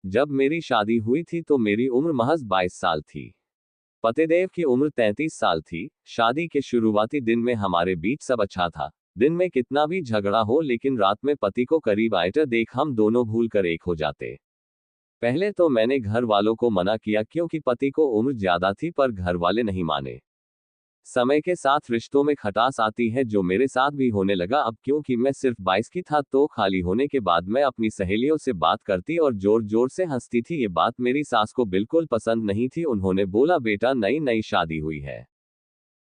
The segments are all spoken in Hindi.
जब मेरी शादी हुई थी तो मेरी उम्र महज 22 साल थी। पतिदेव की उम्र 33 साल थी। शादी के शुरुआती दिन में हमारे बीच सब अच्छा था। दिन में कितना भी झगड़ा हो लेकिन रात में पति को करीब आते देख हम दोनों भूल कर एक हो जाते। पहले तो मैंने घर वालों को मना किया क्योंकि पति को उम्र ज्यादा थी, पर घर वाले नहीं माने। समय के साथ रिश्तों में खटास आती है, जो मेरे साथ भी होने लगा। अब क्योंकि मैं सिर्फ 22 की था तो खाली होने के बाद मैं अपनी सहेलियों से बात करती और जोर जोर से हंसती थी। ये बात मेरी सास को बिल्कुल पसंद नहीं थी। उन्होंने बोला, बेटा नई नई शादी हुई है,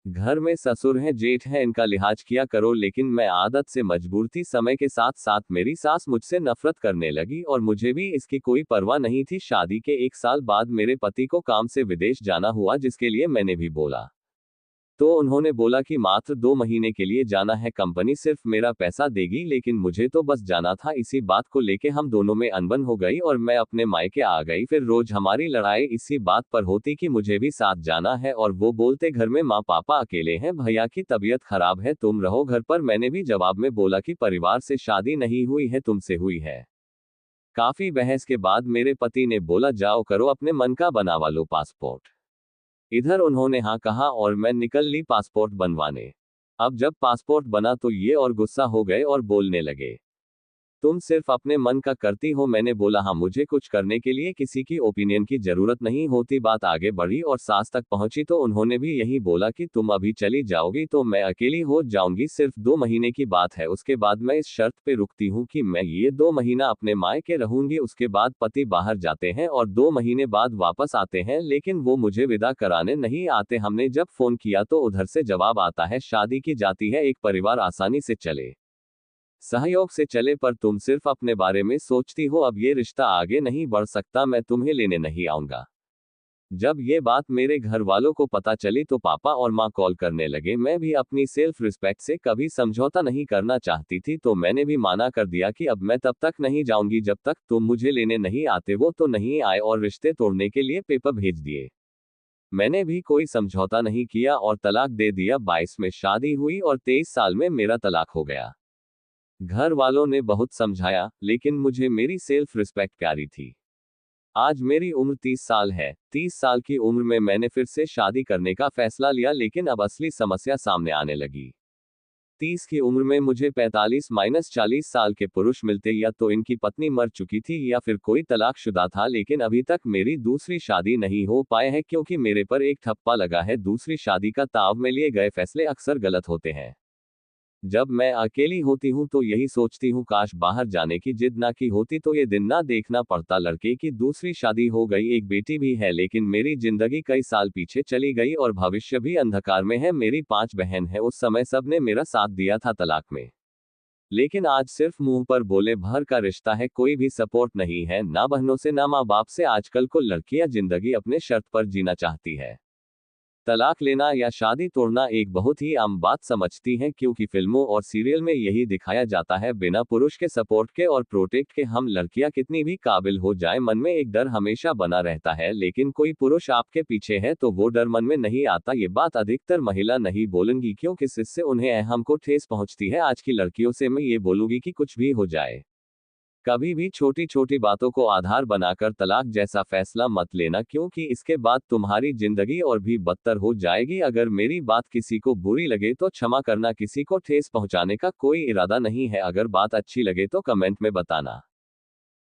घर में ससुर हैं जेठ हैं, इनका लिहाज किया करो। लेकिन मैं आदत से मजबूर थी। समय के साथ साथ मेरी सास मुझसे नफरत करने लगी और मुझे भी इसकी कोई परवाह नहीं थी। शादी के 1 साल बाद मेरे पति को काम से विदेश जाना हुआ, जिसके लिए मैंने भी बोला तो उन्होंने बोला कि मात्र 2 महीने के लिए जाना है, कंपनी सिर्फ मेरा पैसा देगी, लेकिन मुझे तो बस जाना था। इसी बात को लेके हम दोनों में अनबन हो गई और मैं अपने मायके आ गई। फिर रोज हमारी लड़ाई इसी बात पर होती कि मुझे भी साथ जाना है और वो बोलते घर में माँ पापा अकेले हैं, भैया की तबीयत खराब है, तुम रहो घर पर। मैंने भी जवाब में बोला कि परिवार से शादी नहीं हुई है, तुमसे हुई है। काफी बहस के बाद मेरे पति ने बोला, जाओ करो अपने मन का बनवा लो पासपोर्ट। इधर उन्होंने हाँ कहा और मैं निकल ली पासपोर्ट बनवाने। अब जब पासपोर्ट बना तो ये और गुस्सा हो गए और बोलने लगे, तुम सिर्फ अपने मन का करती हो। मैंने बोला, हाँ, मुझे कुछ करने के लिए किसी की ओपिनियन की जरूरत नहीं होती। बात आगे बढ़ी और सास तक पहुंची तो उन्होंने भी यही बोला कि तुम अभी चली जाओगी तो मैं अकेली हो जाऊंगी। सिर्फ 2 महीने की बात है, उसके बाद मैं इस शर्त पे रुकती हूँ कि मैं ये 2 महीना अपने मायके रहूंगी। उसके बाद पति बाहर जाते हैं और 2 महीने बाद वापस आते हैं, लेकिन वो मुझे विदा कराने नहीं आते। हमने जब फोन किया तो उधर से जवाब आता है, शादी की जाती है, एक परिवार आसानी से चले, सहयोग से चले, पर तुम सिर्फ अपने बारे में सोचती हो। अब ये रिश्ता आगे नहीं बढ़ सकता, मैं तुम्हें लेने नहीं आऊंगा। जब ये बात मेरे घर वालों को पता चली तो पापा और माँ कॉल करने लगे। मैं भी अपनी सेल्फ रिस्पेक्ट से कभी समझौता नहीं करना चाहती थी, तो मैंने भी माना कर दिया कि अब मैं तब तक नहीं जाऊंगी जब तक तुम मुझे लेने नहीं आते। वो तो नहीं आए और रिश्ते तोड़ने के लिए पेपर भेज दिए। मैंने भी कोई समझौता नहीं किया और तलाक दे दिया। 22 में शादी हुई और 23 साल में मेरा तलाक हो गया। घर वालों ने बहुत समझाया, लेकिन मुझे मेरी सेल्फ रिस्पेक्ट प्यारी थी। आज मेरी उम्र 30 साल है। 30 साल की उम्र में मैंने फिर से शादी करने का फैसला लिया, लेकिन अब असली समस्या सामने आने लगी। 30 की उम्र में मुझे 45-40 साल के पुरुष मिलते, या तो इनकी पत्नी मर चुकी थी या फिर कोई तलाकशुदा था। लेकिन अभी तक मेरी दूसरी शादी नहीं हो पाए है क्योंकि मेरे पर एक ठप्पा लगा है। दूसरी शादी का ताव में लिए गए फैसले अक्सर गलत होते हैं। जब मैं अकेली होती हूँ तो यही सोचती हूँ, काश बाहर जाने की जिद ना की होती तो ये दिन ना देखना पड़ता। लड़के की दूसरी शादी हो गई, एक बेटी भी है, लेकिन मेरी जिंदगी कई साल पीछे चली गई और भविष्य भी अंधकार में है। मेरी 5 बहन है, उस समय सबने मेरा साथ दिया था तलाक में, लेकिन आज सिर्फ मुंह पर बोले भर का रिश्ता है, कोई भी सपोर्ट नहीं है, ना बहनों से ना माँ बाप से। आजकल को लड़कियां जिंदगी अपने शर्त पर जीना चाहती है। तलाक लेना या शादी तोड़ना एक बहुत ही आम बात समझती हैं, क्योंकि फिल्मों और सीरियल में यही दिखाया जाता है। बिना पुरुष के सपोर्ट के और प्रोटेक्ट के हम लड़कियां कितनी भी काबिल हो जाएं, मन में एक डर हमेशा बना रहता है। लेकिन कोई पुरुष आपके पीछे है तो वो डर मन में नहीं आता। ये बात अधिकतर महिला नहीं बोलेंगी क्योंकि इससे उन्हें अहम को ठेस पहुंचती है। आज की लड़कियों से मैं ये बोलूंगी कि कुछ भी हो जाए, कभी भी छोटी छोटी बातों को आधार बनाकर तलाक जैसा फैसला मत लेना, क्योंकि इसके बाद तुम्हारी जिंदगी और भी बदतर हो जाएगी। अगर मेरी बात किसी को बुरी लगे तो क्षमा करना, किसी को ठेस पहुंचाने का कोई इरादा नहीं है। अगर बात अच्छी लगे तो कमेंट में बताना।